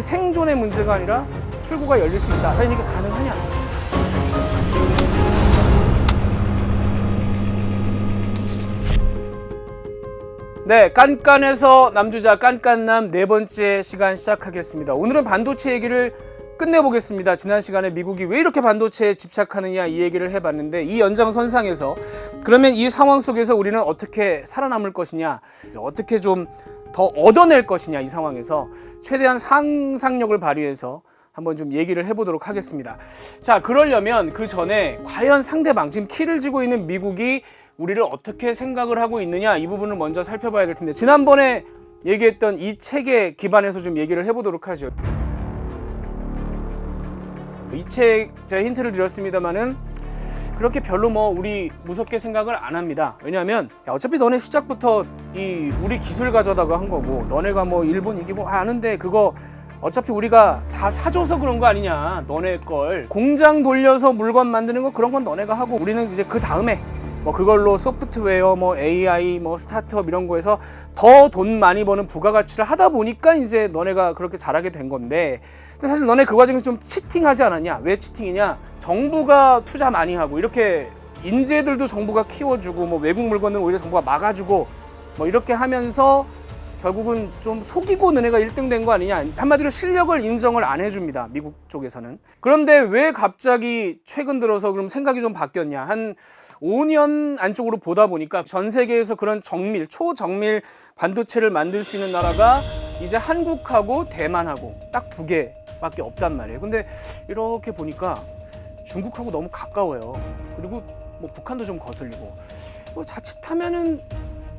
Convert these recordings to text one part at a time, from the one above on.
생존의 문제가 아니라 출구가 열릴 수 있다. 과연 이게 가능하냐? 네, 깐깐해서 남주자 깐깐남 네 번째 시간 시작하겠습니다. 오늘은 반도체 얘기를 끝내보겠습니다. 지난 시간에 미국이 왜 이렇게 반도체에 집착하느냐 이 얘기를 해봤는데, 이 연장선상에서 그러면 이 상황 속에서 우리는 어떻게 살아남을 것이냐, 어떻게 좀 더 얻어낼 것이냐, 이 상황에서 최대한 상상력을 발휘해서 한번 좀 얘기를 해보도록 하겠습니다. 자, 그러려면 그 전에 과연 상대방, 지금 키를 쥐고 있는 미국이 우리를 어떻게 생각을 하고 있느냐, 이 부분을 먼저 살펴봐야 될 텐데, 지난번에 얘기했던 이 책에 기반해서 좀 얘기를 해보도록 하죠. 이 책 제가 힌트를 드렸습니다만은 그렇게 별로 우리 무섭게 생각을 안 합니다. 왜냐하면 어차피 너네 시작부터 이 우리 기술 가져다가 한 거고, 너네가 일본 이기고 아는데 그거 어차피 우리가 다 사줘서 그런 거 아니냐. 너네 걸 공장 돌려서 물건 만드는 거 그런 건 너네가 하고, 우리는 이제 그 다음에 그걸로 소프트웨어, AI, 스타트업 이런 거에서 더 돈 많이 버는 부가가치를 하다 보니까 이제 너네가 그렇게 잘하게 된 건데, 근데 사실 너네 그 과정에서 좀 치팅하지 않았냐? 왜 치팅이냐? 정부가 투자 많이 하고, 이렇게 인재들도 정부가 키워주고, 외국 물건은 오히려 정부가 막아주고, 이렇게 하면서 결국은 좀 속이고 너네가 1등 된 거 아니냐. 한마디로 실력을 인정을 안 해줍니다, 미국 쪽에서는. 그런데 왜 갑자기 최근 들어서 그럼 생각이 좀 바뀌었냐. 한 5년 안쪽으로 보다 보니까 전 세계에서 그런 정밀, 초정밀 반도체를 만들 수 있는 나라가 이제 한국하고 대만하고 딱 2개밖에 없단 말이에요. 근데 이렇게 보니까 중국하고 너무 가까워요. 그리고 북한도 좀 거슬리고, 자칫하면은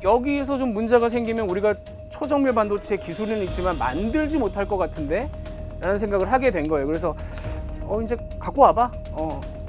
여기에서 좀 문제가 생기면 우리가 초정밀 반도체 기술은 있지만 만들지 못할 것 같은데? 라는 생각을 하게 된 거예요. 그래서 이제 갖고 와봐.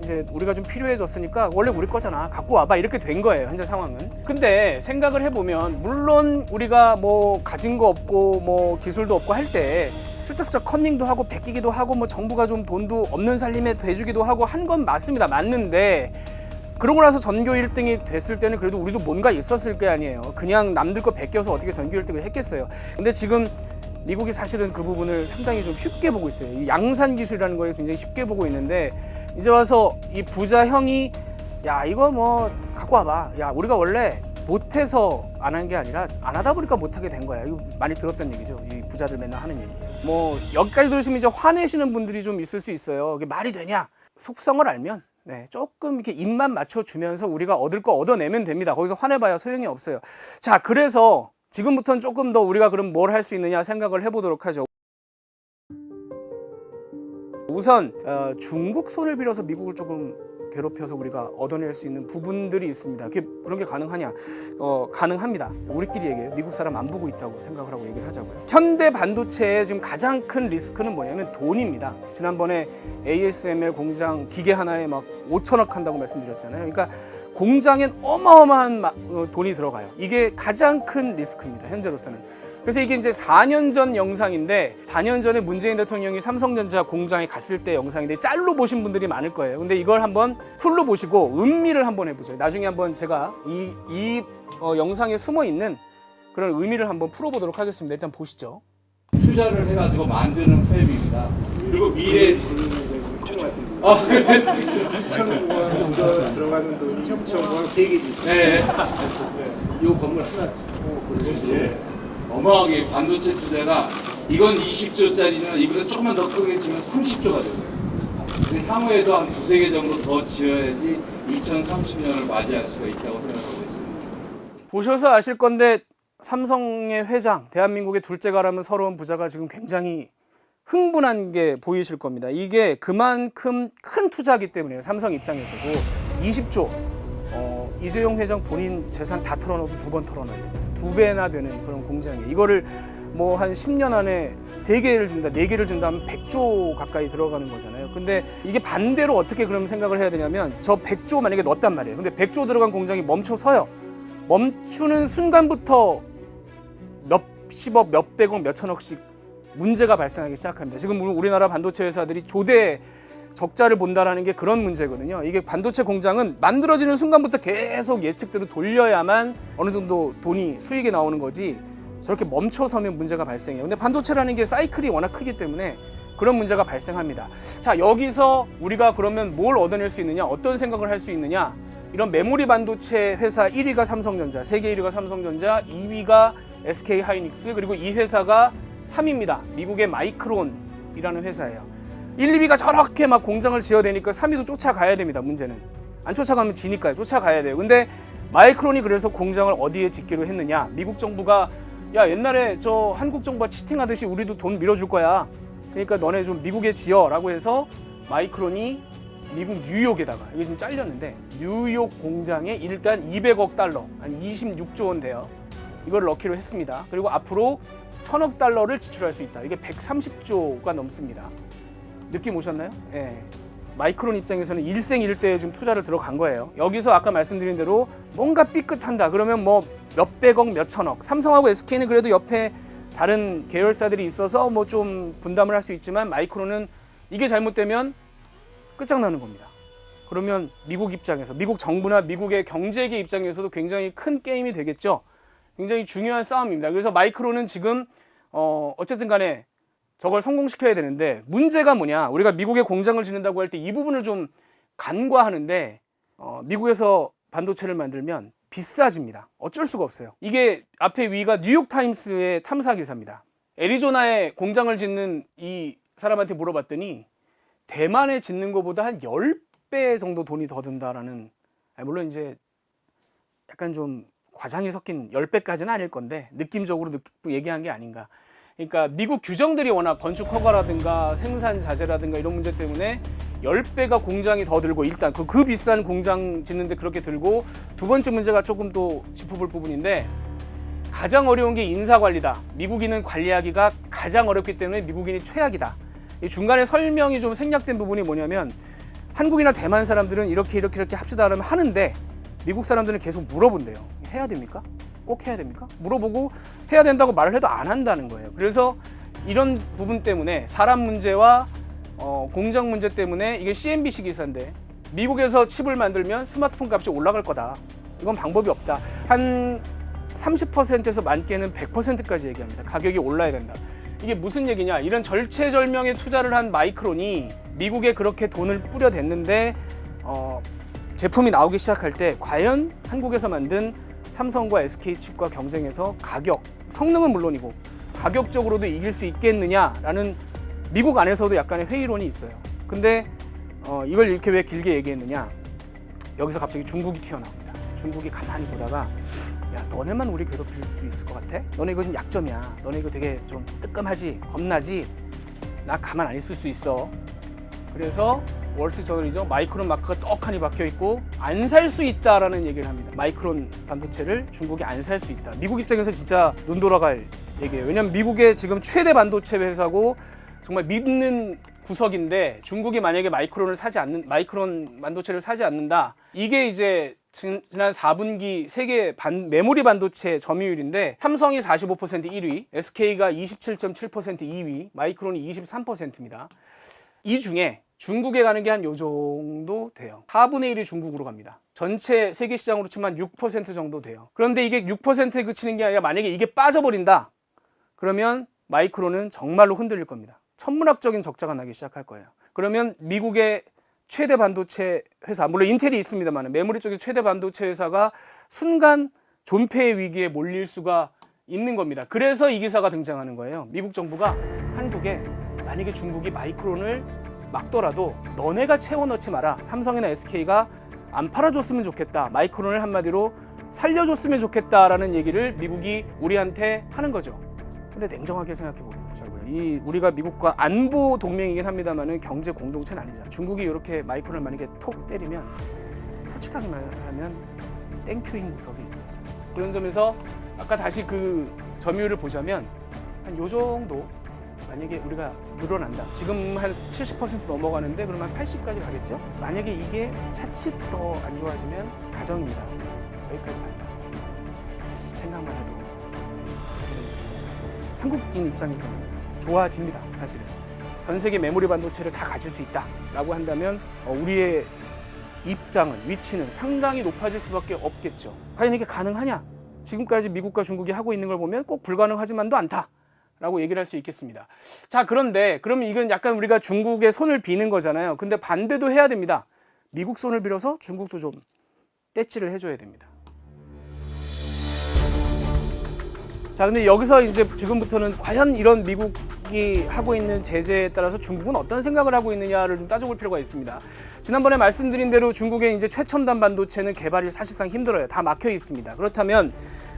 이제 우리가 좀 필요해졌으니까 원래 우리 거잖아. 갖고 와봐. 이렇게 된 거예요, 현재 상황은. 근데 생각을 해보면, 물론 우리가 가진 거 없고 기술도 없고 할 때 슬쩍슬쩍 컨닝도 하고 베끼기도 하고 정부가 좀 돈도 없는 살림에 대주기도 하고 한 건 맞습니다. 맞는데 그러고 나서 전교 1등이 됐을 때는 그래도 우리도 뭔가 있었을 게 아니에요. 그냥 남들 거 베껴서 어떻게 전교 1등을 했겠어요. 근데 지금 미국이 사실은 그 부분을 상당히 좀 쉽게 보고 있어요. 이 양산 기술이라는 거에 굉장히 쉽게 보고 있는데, 이제 와서 이 부자 형이 야 이거 갖고 와봐. 야 우리가 원래 못해서 안 한 게 아니라 안 하다 보니까 못하게 된 거야. 이거 많이 들었던 얘기죠. 이 부자들 맨날 하는 얘기. 여기까지 들으시면 이제 화내시는 분들이 좀 있을 수 있어요. 이게 말이 되냐? 속성을 알면 조금 이렇게 입만 맞춰주면서 우리가 얻을 거 얻어내면 됩니다. 거기서 화내봐야 소용이 없어요. 자, 그래서 지금부터는 조금 더 우리가 그럼 뭘 할 수 있느냐 생각을 해보도록 하죠. 우선 중국 손을 빌어서 미국을 조금 괴롭혀서 우리가 얻어낼 수 있는 부분들이 있습니다. 그런 게 가능하냐? 가능합니다. 우리끼리 얘기해요. 미국 사람 안 보고 있다고 생각을 하고 얘기를 하자고요. 현대 반도체의 지금 가장 큰 리스크는 뭐냐면 돈입니다. 지난번에 ASML 공장 기계 하나에 5천억 한다고 말씀드렸잖아요. 그러니까 공장엔 어마어마한 돈이 들어가요. 이게 가장 큰 리스크입니다, 현재로서는. 그래서 이게 이제 4년 전 영상인데, 4년 전에 문재인 대통령이 삼성전자 공장에 갔을 때 영상인데, 짤로 보신 분들이 많을 거예요. 근데 이걸 한번 풀로 보시고 음미를 한번 해보죠. 나중에 한번 제가 이 영상에 숨어 있는 그런 의미를 한번 풀어보도록 하겠습니다. 일단 보시죠. 투자를 해가지고 만드는 팹입니다. 그리고 미래 2,000원 정도 들어가는 돈, 2,000원 3개지. 네. 이 건물 하나 짓고 어마어마하게 반도체 투자가, 이건 20조짜리는 이보다 조금만 더 크게 지면 30조가 되고요. 근데 향후에도 한 2-3개 정도 더 지어야지 2030년을 맞이할 수가 있다고 생각하고 있습니다. 보셔서 아실 건데, 삼성의 회장, 대한민국의 둘째가라면 서러운 부자가 지금 굉장히 흥분한 게 보이실 겁니다. 이게 그만큼 큰 투자이기 때문에요. 삼성 입장에서도 20조. 이재용 회장 본인 재산 다 털어넣어도 2번 털어넣어야 됩니다. 2배나 되는 그런 공장이에요. 이거를 한 10년 안에 3개를 준다, 4개를 준다면 100조 가까이 들어가는 거잖아요. 근데 이게 반대로 어떻게 그럼 생각을 해야 되냐면, 저 100조 만약에 넣었단 말이에요. 근데 100조 들어간 공장이 멈춰서요. 멈추는 순간부터 몇십억, 몇백억, 몇천억씩 문제가 발생하기 시작합니다. 지금 우리나라 반도체 회사들이 조대 적자를 본다라는 게 그런 문제거든요. 이게 반도체 공장은 만들어지는 순간부터 계속 예측대로 돌려야만 어느 정도 돈이 수익이 나오는 거지, 저렇게 멈춰서면 문제가 발생해요. 근데 반도체라는 게 사이클이 워낙 크기 때문에 그런 문제가 발생합니다. 자, 여기서 우리가 그러면 뭘 얻어낼 수 있느냐, 어떤 생각을 할 수 있느냐, 이런 메모리 반도체 회사 1위가 삼성전자, 세계 1위가 삼성전자, 2위가 SK 하이닉스, 그리고 이 회사가 3위입니다. 미국의 마이크론이라는 회사예요. 1, 2위가 저렇게 막 공장을 지어대니까 3위도 쫓아가야 됩니다. 문제는 안 쫓아가면 지니까요. 쫓아가야 돼요. 근데 마이크론이 그래서 공장을 어디에 짓기로 했느냐, 미국 정부가 야, 옛날에 저 한국 정부가 치팅하듯이 우리도 돈 밀어줄 거야, 그러니까 너네 좀 미국에 지어 라고 해서 마이크론이 미국 뉴욕에다가, 이게 좀 잘렸는데 뉴욕 공장에 일단 200억 달러, 한 26조 원 돼요. 이걸 넣기로 했습니다. 그리고 앞으로 1000억 달러를 지출할 수 있다. 이게 130조가 넘습니다. 느낌 오셨나요? 예. 마이크론 입장에서는 일생일대에 지금 투자를 들어간 거예요. 여기서 아까 말씀드린 대로 뭔가 삐끗한다 그러면 뭐 몇백억, 몇천억. 삼성하고 SK는 그래도 옆에 다른 계열사들이 있어서 뭐 좀 분담을 할 수 있지만 마이크론은 이게 잘못되면 끝장나는 겁니다. 그러면 미국 입장에서, 미국 정부나 미국의 경제계 입장에서도 굉장히 큰 게임이 되겠죠. 굉장히 중요한 싸움입니다. 그래서 마이크론은 지금 어쨌든 간에 저걸 성공시켜야 되는데, 문제가 뭐냐, 우리가 미국에 공장을 짓는다고 할 때 이 부분을 좀 간과하는데, 미국에서 반도체를 만들면 비싸집니다. 어쩔 수가 없어요. 이게 앞에 위가 뉴욕타임스의 탐사 기사입니다. 애리조나에 공장을 짓는 이 사람한테 물어봤더니 대만에 짓는 것보다 한 10배 정도 돈이 더 든다라는, 물론 이제 약간 좀 과장이 섞인 10배까지는 아닐 건데 느낌적으로 얘기한 게 아닌가. 그러니까 미국 규정들이 워낙 건축 허가라든가 생산 자재라든가 이런 문제 때문에 10배가 공장이 더 들고, 일단 그 비싼 공장 짓는데 그렇게 들고, 두 번째 문제가 조금 또 짚어볼 부분인데, 가장 어려운 게 인사관리다. 미국인은 관리하기가 가장 어렵기 때문에 미국인이 최악이다. 이 중간에 설명이 좀 생략된 부분이 뭐냐면, 한국이나 대만 사람들은 이렇게 합시다 하면 하는데 미국 사람들은 계속 물어본대요. 해야 됩니까? 꼭 해야 됩니까? 물어보고 해야 된다고 말을 해도 안 한다는 거예요. 그래서 이런 부분 때문에, 사람 문제와 공장 문제 때문에, 이게 CNBC 기사인데 미국에서 칩을 만들면 스마트폰 값이 올라갈 거다. 이건 방법이 없다. 한 30%에서 많게는 100%까지 얘기합니다. 가격이 올라야 된다. 이게 무슨 얘기냐? 이런 절체절명의 투자를 한 마이크론이 미국에 그렇게 돈을 뿌려댔는데 제품이 나오기 시작할 때 과연 한국에서 만든 삼성과 SK 칩과 경쟁해서 가격, 성능은 물론이고 가격적으로도 이길 수 있겠느냐라는 미국 안에서도 약간의 회의론이 있어요. 근데 이걸 이렇게 왜 길게 얘기했느냐? 여기서 갑자기 중국이 튀어나옵니다. 중국이 가만히 보다가, 야, 너네만 우리 괴롭힐 수 있을 것 같아? 너네 이거 좀 약점이야. 너네 이거 되게 좀 뜨끔하지? 겁나지? 나 가만 안 있을 수 있어. 그래서 월스트리트저널이죠. 마이크론 마크가 떡하니 박혀 있고 안 살 수 있다라는 얘기를 합니다. 마이크론 반도체를 중국이 안 살 수 있다. 미국 입장에서 진짜 눈 돌아갈 얘기예요. 왜냐면 미국의 지금 최대 반도체 회사고 정말 믿는 구석인데, 중국이 만약에 마이크론 반도체를 사지 않는다. 이게 이제 지난 4분기 세계 메모리 반도체 점유율인데, 삼성이 45% 1위, SK가 27.7% 2위, 마이크론이 23%입니다. 이 중에 중국에 가는 게 한 요 정도 돼요. 4분의 1이 중국으로 갑니다. 전체 세계 시장으로 치면 6% 정도 돼요. 그런데 이게 6%에 그치는 게 아니라, 만약에 이게 빠져버린다, 그러면 마이크론은 정말로 흔들릴 겁니다. 천문학적인 적자가 나기 시작할 거예요. 그러면 미국의 최대 반도체 회사, 물론 인텔이 있습니다만 메모리 쪽의 최대 반도체 회사가 순간 존폐의 위기에 몰릴 수가 있는 겁니다. 그래서 이 기사가 등장하는 거예요. 미국 정부가 한국에 만약에 중국이 마이크론을 막더라도 너네가 채워넣지 마라. 삼성이나 SK가 안 팔아줬으면 좋겠다. 마이크론을 한마디로 살려줬으면 좋겠다라는 얘기를 미국이 우리한테 하는 거죠. 근데 냉정하게 생각해 보자고요. 우리가 미국과 안보 동맹이긴 합니다만은 경제 공동체는 아니잖아요. 중국이 이렇게 마이크론을 만약에 톡 때리면 솔직하게 말하면 땡큐인 구석이 있습니다. 그런 점에서 아까 다시 그 점유율을 보자면 한 요 정도, 만약에 우리가 늘어난다. 지금 한 70% 넘어가는데 그러면 80까지 가겠죠. 만약에 이게 차츰 더 안 좋아지면 가정입니다. 여기까지 간다. 생각만 해도 한국인 입장에서는 좋아집니다. 사실은 전 세계 메모리 반도체를 다 가질 수 있다라고 한다면 우리의 입장은, 위치는 상당히 높아질 수밖에 없겠죠. 과연 이게 가능하냐? 지금까지 미국과 중국이 하고 있는 걸 보면 꼭 불가능하지만도 않다라고 얘기를 할 수 있겠습니다. 자, 그런데 그러면 이건 약간 우리가 중국의 손을 비는 거잖아요. 근데 반대도 해야 됩니다. 미국 손을 빌어서 중국도 좀 떼찌를 해줘야 됩니다. 자, 근데 여기서 이제 지금부터는 과연 이런 미국이 하고 있는 제재에 따라서 중국은 어떤 생각을 하고 있느냐를 좀 따져볼 필요가 있습니다. 지난번에 말씀드린 대로 중국의 이제 최첨단 반도체는 개발이 사실상 힘들어요. 다 막혀 있습니다. 그렇다면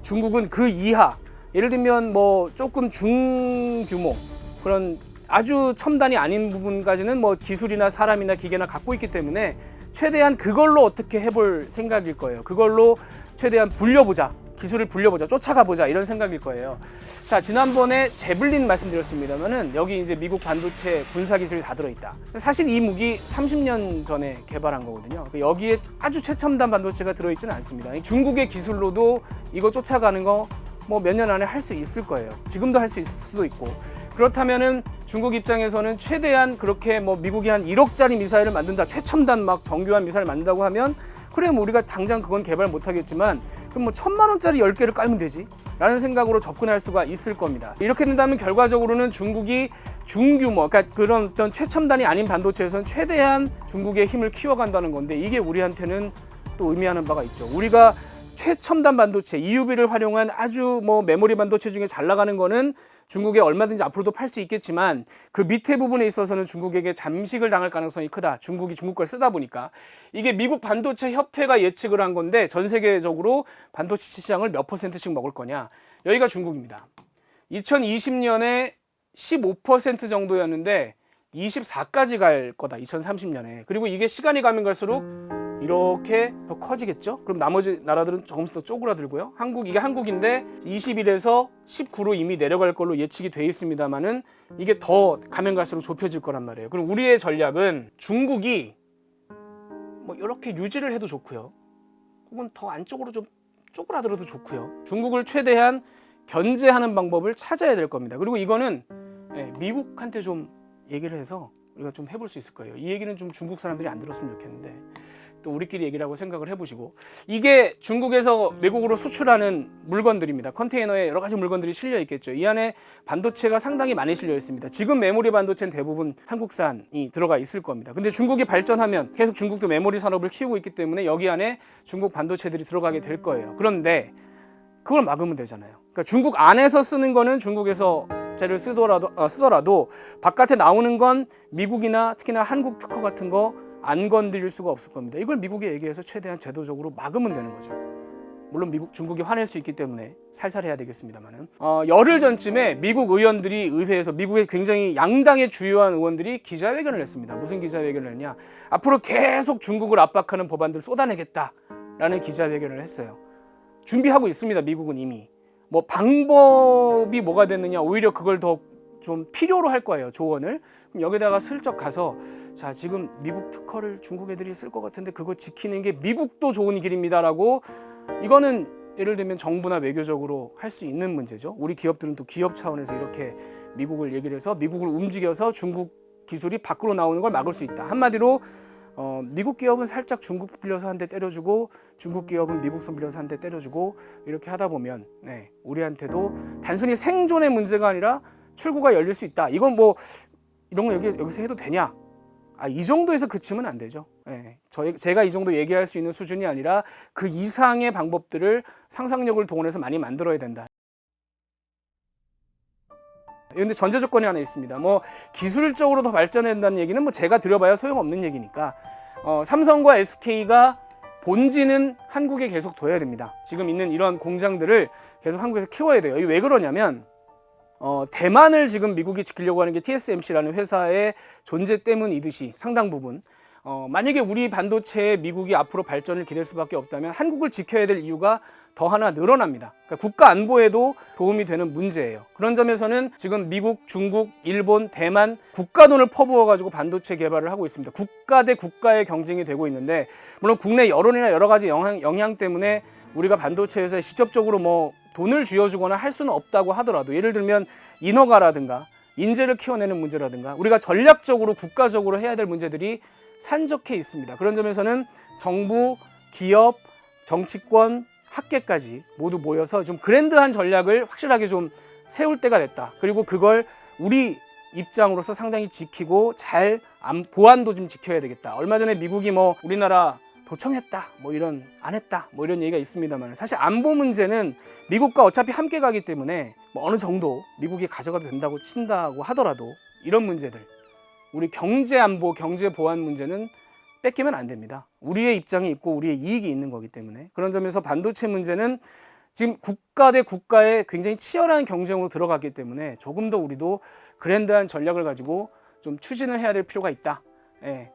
중국은 그 이하, 예를 들면 뭐 조금 중규모 그런 아주 첨단이 아닌 부분까지는 뭐 기술이나 사람이나 기계나 갖고 있기 때문에 최대한 그걸로 어떻게 해볼 생각일 거예요. 그걸로 최대한 불려보자. 기술을 불려보자, 쫓아가보자 이런 생각일 거예요. 자, 지난번에 제블린 말씀드렸습니다만은 여기 이제 미국 반도체 군사 기술이 다 들어있다. 사실 이 무기 30년 전에 개발한 거거든요. 여기에 아주 최첨단 반도체가 들어있지는 않습니다. 중국의 기술로도 이거 쫓아가는 거 뭐 몇 년 안에 할 수 있을 거예요. 지금도 할 수 있을 수도 있고. 그렇다면은 중국 입장에서는 최대한 그렇게 뭐 미국이 한 1억짜리 미사일을 만든다, 최첨단 막 정교한 미사일을 만든다고 하면 그래 뭐 우리가 당장 그건 개발 못 하겠지만 그럼 뭐 1000만 원짜리 10개를 깔면 되지 라는 생각으로 접근할 수가 있을 겁니다. 이렇게 된다면 결과적으로는 중국이 중규모, 그러니까 그런 어떤 최첨단이 아닌 반도체에서는 최대한 중국의 힘을 키워간다는 건데 이게 우리한테는 또 의미하는 바가 있죠. 우리가 최첨단 반도체, EUV를 활용한 아주 뭐 메모리 반도체 중에 잘 나가는 거는 중국에 얼마든지 앞으로도 팔 수 있겠지만 그 밑에 부분에 있어서는 중국에게 잠식을 당할 가능성이 크다. 중국이 중국 걸 쓰다 보니까. 이게 미국 반도체 협회가 예측을 한 건데 전 세계적으로 반도체 시장을 몇 %씩 먹을 거냐. 여기가 중국입니다. 2020년에 15% 정도였는데 24까지 갈 거다. 2030년에. 그리고 이게 시간이 가면 갈수록 이렇게 더 커지겠죠? 그럼 나머지 나라들은 조금씩 더 쪼그라들고요. 이게 한국인데 21에서 19로 이미 내려갈 걸로 예측이 돼 있습니다만은 이게 더 가면 갈수록 좁혀질 거란 말이에요. 그럼 우리의 전략은 중국이 뭐 이렇게 유지를 해도 좋고요. 혹은 더 안쪽으로 좀 쪼그라들어도 좋고요. 중국을 최대한 견제하는 방법을 찾아야 될 겁니다. 그리고 이거는 미국한테 좀 얘기를 해서 우리가 좀 해볼 수 있을 거예요. 이 얘기는 좀 중국 사람들이 안 들었으면 좋겠는데 또 우리끼리 얘기라고 생각을 해보시고 이게 중국에서 외국으로 수출하는 물건들입니다. 컨테이너에 여러 가지 물건들이 실려 있겠죠. 이 안에 반도체가 상당히 많이 실려 있습니다. 지금 메모리 반도체는 대부분 한국산이 들어가 있을 겁니다. 근데 중국이 발전하면 계속 중국도 메모리 산업을 키우고 있기 때문에 여기 안에 중국 반도체들이 들어가게 될 거예요. 그런데 그걸 막으면 되잖아요. 그러니까 중국 안에서 쓰는 거는 중국에서 제를 쓰더라도 바깥에 나오는 건 미국이나 특히나 한국 특허 같은 거 안 건드릴 수가 없을 겁니다. 이걸 미국에 얘기해서 최대한 제도적으로 막으면 되는 거죠. 물론 중국이 화낼 수 있기 때문에 살살 해야 되겠습니다만은 열흘 전쯤에 미국 의원들이 의회에서 미국의 굉장히 양당의 주요한 의원들이 기자회견을 했습니다. 무슨 기자회견을 했냐? 앞으로 계속 중국을 압박하는 법안들을 쏟아내겠다라는 기자회견을 했어요. 준비하고 있습니다. 미국은 이미. 뭐 방법이 뭐가 됐느냐? 오히려 그걸 더 좀 필요로 할 거예요. 조언을. 그럼 여기다가 슬쩍 가서 자, 지금 미국 특허를 중국 애들이 쓸 것 같은데 그거 지키는 게 미국도 좋은 길입니다라고. 이거는 예를 들면 정부나 외교적으로 할 수 있는 문제죠. 우리 기업들은 또 기업 차원에서 이렇게 미국을 얘기를 해서 미국을 움직여서 중국 기술이 밖으로 나오는 걸 막을 수 있다. 한마디로 미국 기업은 살짝 중국 빌려서 한 대 때려주고 중국 기업은 미국 손 빌려서 한 대 때려주고 이렇게 하다 보면 우리한테도 단순히 생존의 문제가 아니라 출구가 열릴 수 있다. 이건 뭐 이런 거 여기서 해도 되냐? 이 정도에서 그치면 안 되죠. 제가 이 정도 얘기할 수 있는 수준이 아니라 그 이상의 방법들을 상상력을 동원해서 많이 만들어야 된다. 그런데 전제 조건이 하나 있습니다. 뭐 기술적으로 더 발전해야 된다는 얘기는 뭐 제가 드려봐야 소용없는 얘기니까 삼성과 SK가 본진은 한국에 계속 둬야 됩니다. 지금 있는 이런 공장들을 계속 한국에서 키워야 돼요. 이게 왜 그러냐면 대만을 지금 미국이 지키려고 하는 게 TSMC라는 회사의 존재 때문이듯이 상당 부분 만약에 우리 반도체에 미국이 앞으로 발전을 기댈 수밖에 없다면 한국을 지켜야 될 이유가 더 하나 늘어납니다. 그러니까 국가 안보에도 도움이 되는 문제예요. 그런 점에서는 지금 미국, 중국, 일본, 대만 국가 돈을 퍼부어가지고 반도체 개발을 하고 있습니다. 국가 대 국가의 경쟁이 되고 있는데 물론 국내 여론이나 여러 가지 영향 때문에 우리가 반도체 회사에 직접적으로 뭐 돈을 쥐어주거나 할 수는 없다고 하더라도 예를 들면 인허가라든가 인재를 키워내는 문제라든가 우리가 전략적으로 국가적으로 해야 될 문제들이 산적해 있습니다. 그런 점에서는 정부, 기업, 정치권, 학계까지 모두 모여서 좀 그랜드한 전략을 확실하게 좀 세울 때가 됐다. 그리고 그걸 우리 입장으로서 상당히 지키고 잘 보안도 좀 지켜야 되겠다. 얼마 전에 미국이 뭐 우리나라 도청했다, 뭐 이런 안 했다, 뭐 이런 얘기가 있습니다만 사실 안보 문제는 미국과 어차피 함께 가기 때문에 뭐 어느 정도 미국이 가져가도 된다고 친다고 하더라도 이런 문제들, 우리 경제 안보, 경제 보안 문제는 뺏기면 안 됩니다. 우리의 입장이 있고 우리의 이익이 있는 거기 때문에 그런 점에서 반도체 문제는 지금 국가 대 국가의 굉장히 치열한 경쟁으로 들어갔기 때문에 조금 더 우리도 그랜드한 전략을 가지고 좀 추진을 해야 될 필요가 있다. 예.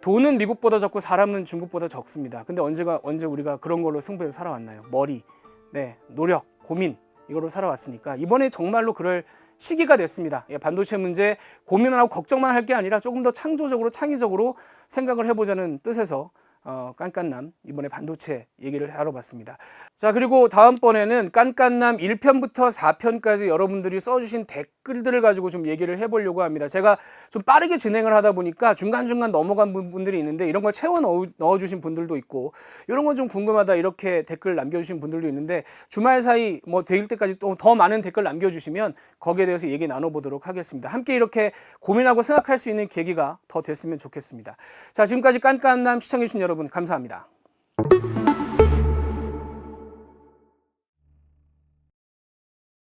돈은 미국보다 적고 사람은 중국보다 적습니다. 근데 언제 우리가 그런 걸로 승부해서 살아왔나요? 머리, 네, 노력, 고민 이걸로 살아왔으니까 이번에 정말로 그럴 시기가 됐습니다. 예, 반도체 문제 고민을 하고 걱정만 할 게 아니라 조금 더 창조적으로 창의적으로 생각을 해보자는 뜻에서 깐깐남 이번에 반도체 얘기를 하러 봤습니다. 자, 그리고 다음번에는 깐깐남 1편부터 4편까지 여러분들이 써주신 댓글들을 가지고 좀 얘기를 해보려고 합니다. 제가 좀 빠르게 진행을 하다 보니까 중간중간 넘어간 분들이 있는데 이런 걸 채워 넣어주신 분들도 있고 이런 건 좀 궁금하다 이렇게 댓글 남겨주신 분들도 있는데 주말 사이 뭐 될 때까지 또 더 많은 댓글 남겨주시면 거기에 대해서 얘기 나눠보도록 하겠습니다. 함께 이렇게 고민하고 생각할 수 있는 계기가 더 됐으면 좋겠습니다. 자, 지금까지 깐깐남 시청해주신 여러분 감사합니다.